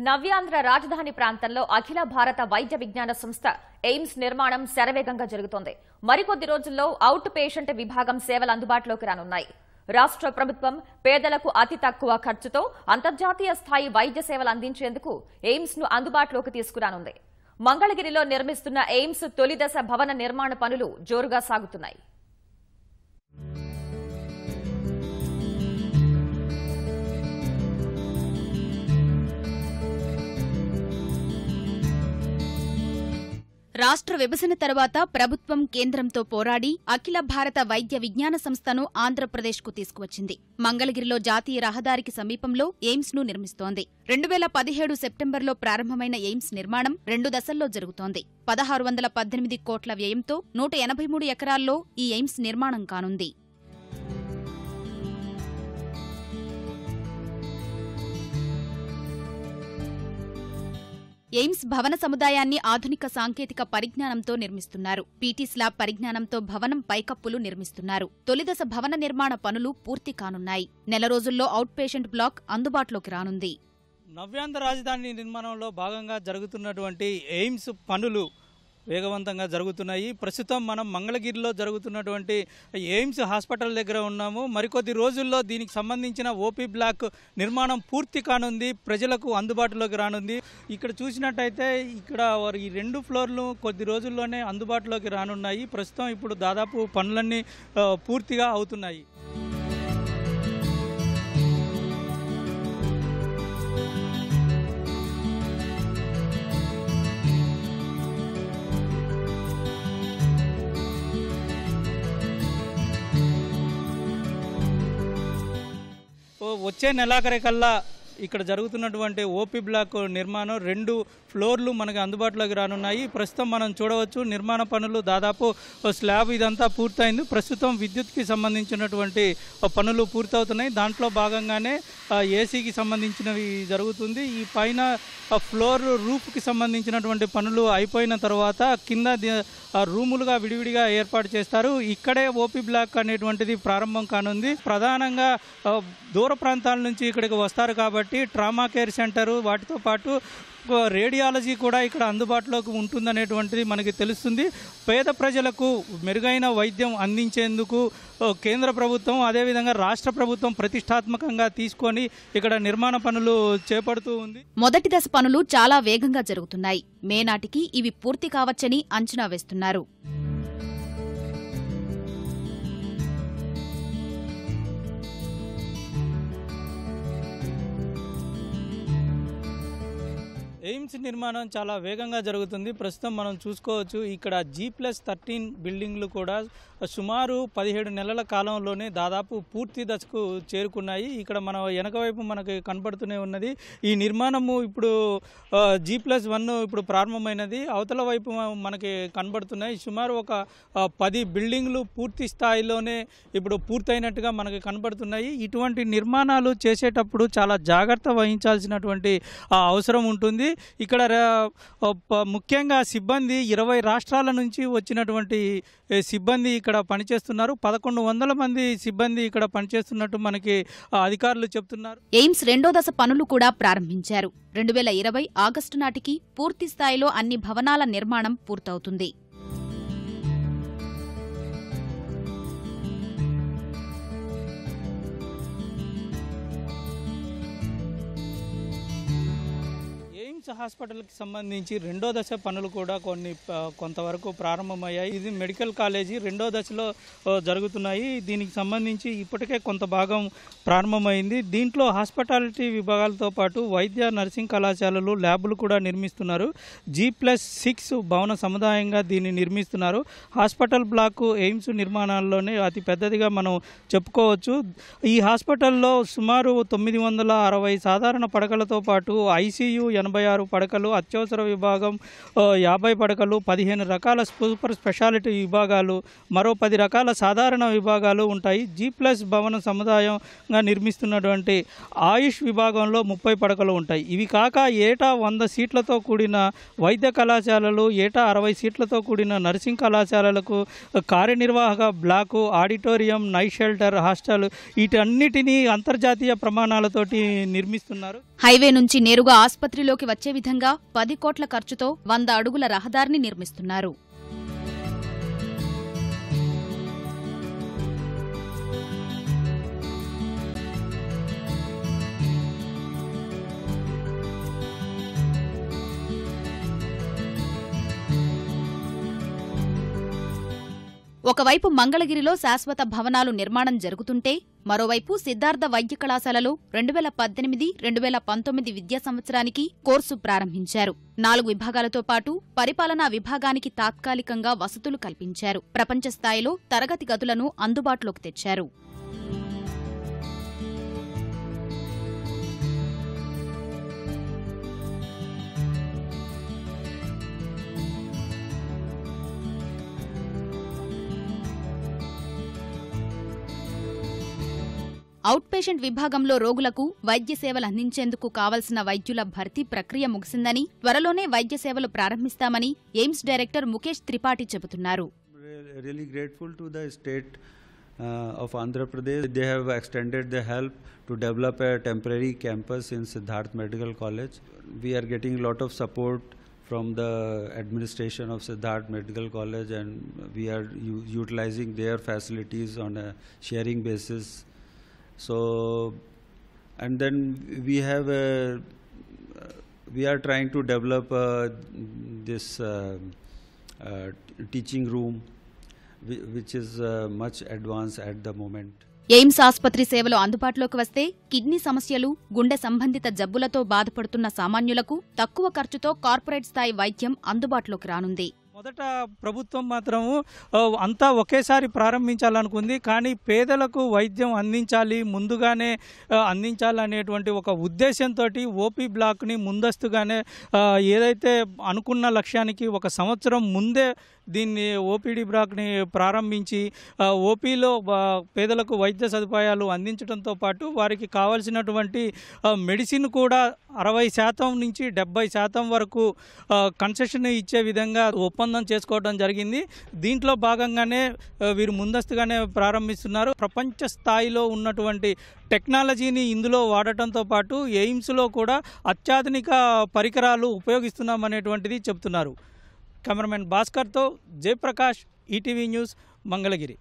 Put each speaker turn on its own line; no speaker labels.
నవ్యాంధ్ర రాజధాని ప్రాంతంలో అఖిల భారత వైద్య విజ్ఞాన సంస్థ ఎయిమ్స్ నిర్మాణం శరవేగంగా జరుగుతోంది. మరికొద్ది రోజుల్లో అవుట్ పేషెంట్ విభాగం సేవలు అందుబాటులోకి రానున్నాయి. రాష్ట్ర ప్రభుత్వం పేదలకు అతి తక్కువ ఖర్చుతో అంతర్జాతీయ స్థాయి వైద్య సేవలు అందించేందుకు ఎయిమ్స్ ను అందుబాటులోకి తీసుకురానుంది. మంగళగిరిలో నిర్మిస్తున్న ఎయిమ్స్ తొలిదశ భవన నిర్మాణ పనులు జోరుగా సాగుతున్నాయి.
రాష్ట్ర విభజన తర్వాత ప్రభుత్వం కేంద్రంతో పోరాడి అఖిల భారత వైద్య విజ్ఞాన సంస్థను ఆంధ్రప్రదేశ్కు తీసుకువచ్చింది. మంగళగిరిలో జాతీయ రహదారికి సమీపంలో ఎయిమ్స్ ను నిర్మిస్తోంది. 2017 సెప్టెంబర్లో ప్రారంభమైన ఎయిమ్స్ నిర్మాణం 2 దశల్లో జరుగుతోంది. 1618 కోట్ల వ్యయంతో 183 ఎకరాల్లో ఈ ఎయిమ్స్ నిర్మాణం కానుంది. ఎయిమ్స్ భవన సముదాయాన్ని ఆధునిక సాంకేతిక పరిజ్ఞానంతో నిర్మిస్తున్నారు. పీటీ స్లాబ్ పరిజ్ఞానంతో భవనం పైకప్పులు నిర్మిస్తున్నారు. తొలిదశ భవన నిర్మాణ పనులు పూర్తి కానున్నాయి. నెల రోజుల్లో అవుట్ పేషెంట్ బ్లాక్ అందుబాటులోకి రానుంది.
నవ్యాంధ్ర రాజధాని నిర్మాణంలో భాగంగా జరుగుతున్నటువంటి ఎయిమ్స్ పనులు వేగవంతంగా జరుగుతున్నాయి. ప్రస్తుతం మనం మంగళగిరిలో జరుగుతున్నటువంటి ఎయిమ్స్ హాస్పిటల్ దగ్గర ఉన్నాము. మరికొద్ది రోజుల్లో దీనికి సంబంధించిన ఓపీ బ్లాక్ నిర్మాణం పూర్తి కానుంది, ప్రజలకు అందుబాటులోకి రానుంది. ఇక్కడ చూసినట్టయితే ఇక్కడ ఈ 2 ఫ్లోర్లు కొద్ది రోజుల్లోనే అందుబాటులోకి రానున్నాయి. ప్రస్తుతం ఇప్పుడు దాదాపు పనులన్నీ పూర్తిగా అవుతున్నాయి. వచ్చే నెలాఖరికల్లా ఇక్కడ జరుగుతున్నటువంటి ఓపీ బ్లాక్ నిర్మాణం 2 ఫ్లోర్లు మనకు అందుబాటులోకి రానున్నాయి. ప్రస్తుతం మనం చూడవచ్చు నిర్మాణ పనులు దాదాపు స్లాబ్ ఇదంతా పూర్తయింది. ప్రస్తుతం విద్యుత్కి సంబంధించినటువంటి పనులు పూర్తవుతున్నాయి. దాంట్లో భాగంగానే ఏసీకి సంబంధించినవి జరుగుతుంది. ఈ పైన ఫ్లోర్ రూఫ్కి సంబంధించినటువంటి పనులు అయిపోయిన తర్వాత కింద రూములుగా విడివిడిగా ఏర్పాటు చేస్తారు. ఇక్కడే ఓపీ బ్లాక్ అనేటువంటిది ప్రారంభం కానుంది. ప్రధానంగా దూర ప్రాంతాల నుంచి ఇక్కడికి వస్తారు కాబట్టి ట్రామా కేర్ సెంటరు వాటితో పాటు రేడియాలజీ కూడా ఇక్కడ అందుబాటులోకి ఉంటుందనేటువంటిది మనకి తెలుస్తుంది. పేద ప్రజలకు మెరుగైన వైద్యం అందించేందుకు కేంద్ర ప్రభుత్వం అదేవిధంగా రాష్ట్ర ప్రభుత్వం ప్రతిష్టాత్మకంగా తీసుకొని ఇక్కడ నిర్మాణ పనులు చేపడుతూ ఉంది.
మొదటి దశ పనులు చాలా వేగంగా జరుగుతున్నాయి. మే నాటికి ఇవి పూర్తి కావచ్చని అంచనా వేస్తున్నారు.
ఎయిమ్స్ నిర్మాణం చాలా వేగంగా జరుగుతుంది. ప్రస్తుతం మనం చూసుకోవచ్చు ఇక్కడ G+13 బిల్డింగ్లు కూడా సుమారు 17 నెలల కాలంలోనే దాదాపు పూర్తి దశకు చేరుకున్నాయి. ఇక్కడ మన వెనక వైపు మనకి కనపడుతూనే ఉన్నది. ఈ నిర్మాణము ఇప్పుడు G+1 ఇప్పుడు ప్రారంభమైనది. అవతల వైపు మనకి కనబడుతున్నాయి. సుమారు ఒక 10 బిల్డింగ్లు పూర్తి స్థాయిలోనే ఇప్పుడు పూర్తయినట్టుగా మనకి కనబడుతున్నాయి. ఇటువంటి నిర్మాణాలు చేసేటప్పుడు చాలా జాగ్రత్త వహించాల్సినటువంటి అవసరం ఉంటుంది. ఇక్కడ ముఖ్యంగా సిబ్బంది 20 రాష్ట్రాల నుంచి వచ్చినటువంటి సిబ్బంది ఇక్కడ పనిచేస్తున్నారు. 1100 మంది సిబ్బంది ఇక్కడ పనిచేస్తున్నట్టు మనకి అధికారులు చెప్తున్నారు.
ఎయిమ్స్ 2వ దశ పనులు కూడా ప్రారంభించారు. 2020 ఆగస్టు నాటికి పూర్తి స్థాయిలో అన్ని భవనాల నిర్మాణం పూర్తవుతుంది.
హాస్పిటల్కి సంబంధించి 2వ దశ పనులు కూడా కొంతవరకు ప్రారంభమయ్యాయి. ఇది మెడికల్ కాలేజీ 2వ దశలో జరుగుతున్నాయి. దీనికి సంబంధించి ఇప్పటికే కొంత భాగం ప్రారంభమైంది. దీంట్లో హాస్పిటాలిటీ విభాగాలతో పాటు వైద్య నర్సింగ్ కళాశాలలు ల్యాబులు కూడా నిర్మిస్తున్నారు. G+6 భవన సముదాయంగా దీన్ని నిర్మిస్తున్నారు. హాస్పిటల్ బ్లాక్ ఎయిమ్స్ నిర్మాణాల్లోనే అతి పెద్దదిగా మనం చెప్పుకోవచ్చు. ఈ హాస్పిటల్లో సుమారు 960 సాధారణ పడకలతో పాటు ఐసీయూ 86 పడకలు, అత్యవసర విభాగం 50 పడకలు, 15 రకాల సూపర్ స్పెషాలిటీ విభాగాలు, మరో 10 రకాల సాధారణ విభాగాలు ఉంటాయి. G+ భవన సముదాయంగా నిర్మిస్తున్నటువంటి ఆయుష్ విభాగంలో 30 పడకలు ఉంటాయి. ఇవి కాక ఏటా 100 సీట్లతో కూడిన వైద్య కళాశాలలు, ఏటా 60 సీట్లతో కూడిన నర్సింగ్ కళాశాలలకు కార్యనిర్వాహక block, auditorium, night shelter, hostel వీటన్నిటినీ అంతర్జాతీయ ప్రమాణాలతోటి నిర్మిస్తున్నారు.
హైవే నుంచి నేరుగా ఆస్పత్రిలోకి వచ్చే విధంగా 10 కోట్ల ఖర్చుతో 100 అడుగుల రహదారిని నిర్మిస్తున్నారు. ఒకవైపు మంగళగిరిలో శాశ్వత భవనాలు నిర్మాణం జరుగుతుంటే మరోవైపు సిద్ధార్థ వైద్య కళాశాలలో 2018-2019 విద్యా సంవత్సరానికి కోర్సు ప్రారంభించారు. 4 విభాగాలతో పాటు పరిపాలనా విభాగానికి తాత్కాలికంగా వసతులు కల్పించారు. ప్రపంచ స్థాయిలో తరగతి గదులను అందుబాటులోకి తెచ్చారు. అవుట్ పేషెంట్ విభాగంలో రోగులకు వైద్య సేవలు అందించేందుకు కావలసిన వైద్యుల భర్తీ ప్రక్రియ ముగిసిందని, త్వరలోనే వైద్య సేవలు ప్రారంభిస్తామని ఎయిమ్స్ డైరెక్టర్ ముఖేష్ త్రిపాఠి చెబుతున్నారు.
Really grateful to the state of Andhra Pradesh. They have extended their help to develop a temporary campus in Siddharth Medical College. We are getting a lot of support from the administration of Siddharth Medical College, and we are utilizing their facilities on a sharing basis. So, and then we are trying to develop this teaching room, which is much advanced at the moment.
AIIMS ఆస్పత్రి సేవలు అందుబాటులోకి వస్తే kidney సమస్యలు, గుండె సంబంధిత జబ్బులతో బాధపడుతున్న సామాన్యులకు తక్కువ ఖర్చుతో కార్పొరేట్ స్థాయి వైద్యం అందుబాటులోకి రానుంది.
మొదట ప్రభుత్వం మాత్రము అంతా ఒకేసారి ప్రారంభించాలనుకుంది. కానీ పేదలకు వైద్యం అందించాలి, ముందుగానే అందించాలనేటువంటి ఒక ఉద్దేశంతో ఓపీ బ్లాక్ని ముందస్తుగానే ఏదైతే అనుకున్న లక్ష్యానికి 1 సంవత్సరం ముందే దీన్ని ఓపీడీ బ్లాక్ని ప్రారంభించి ఓపీలో పేదలకు వైద్య సదుపాయాలు అందించడంతో పాటు వారికి కావాల్సినటువంటి మెడిసిన్ కూడా 60% నుంచి 70% వరకు కన్సెషన్ ఇచ్చే విధంగా ఒప్పందం చేసుకోవడం జరిగింది. దీంట్లో భాగంగానే వీరు ముందస్తుగానే ప్రారంభిస్తున్నారు. ప్రపంచ స్థాయిలో ఉన్నటువంటి టెక్నాలజీని ఇందులో వాడటంతో పాటు ఎయిమ్స్లో కూడా అత్యాధునిక పరికరాలు ఉపయోగిస్తున్నామనేటువంటిది చెబుతున్నారు. కెమెరామెన్ భాస్కర్తో జయప్రకాష్, ఈటీవీ న్యూస్, మంగళగిరి.